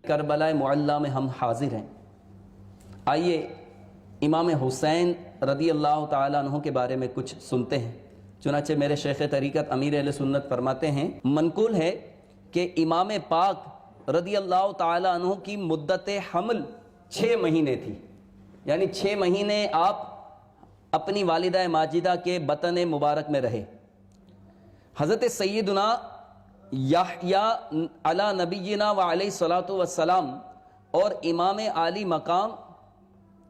کربلا معلیٰ میں ہم حاضر ہیں۔ آئیے امام حسین رضی اللہ تعالیٰ عنہ کے بارے میں کچھ سنتے ہیں۔ چنانچہ میرے شیخ طریقت امیر اہل سنت فرماتے ہیں، منقول ہے کہ امام پاک رضی اللہ تعالیٰ عنہ کی مدت حمل 6 مہینے تھی، یعنی 6 مہینے آپ اپنی والدہ ماجدہ کے بطن مبارک میں رہے۔ حضرت سیدنا یحییٰ علی نبینا و علیہ الصلوۃ والسلام اور امام عالی مقام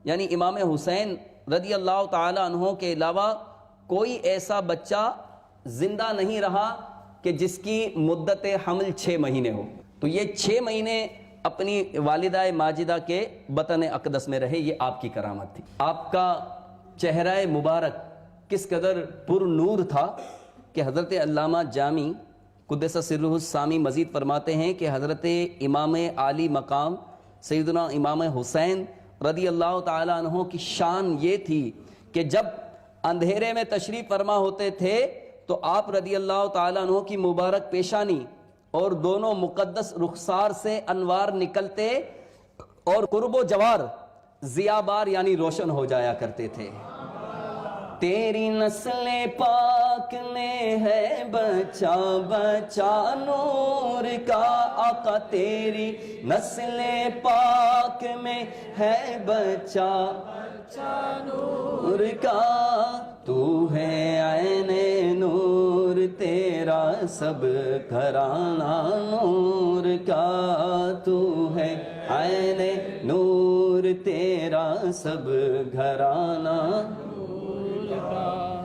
یعنی امام حسین رضی اللہ تعالی عنہ کے علاوہ کوئی ایسا بچہ زندہ نہیں رہا کہ جس کی مدت حمل 6 مہینے ہو۔ تو یہ 6 مہینے اپنی والدہ ماجدہ کے بطن اقدس میں رہے، یہ آپ کی کرامت تھی۔ آپ کا چہرہ مبارک کس قدر پر نور تھا کہ حضرت علامہ جامی قدس سرہ السامی مزید فرماتے ہیں کہ حضرت امام عالی مقام سیدنا امام حسین رضی اللہ تعالی عنہ کی شان یہ تھی کہ جب اندھیرے میں تشریف فرما ہوتے تھے تو آپ رضی اللہ تعالی عنہ کی مبارک پیشانی اور دونوں مقدس رخسار سے انوار نکلتے اور قرب و جوار ضیابار یعنی روشن ہو جایا کرتے تھے۔ تیری نسل پاک میں ہے بچہ بچہ نور کا آقا، تیری نسل پاک میں ہے بچہ بچہ نور کا، تو ہے عین نور تیرا سب گھرانہ نور کا، تو ہے عین نور تیرا سب گھرانہ نور کا۔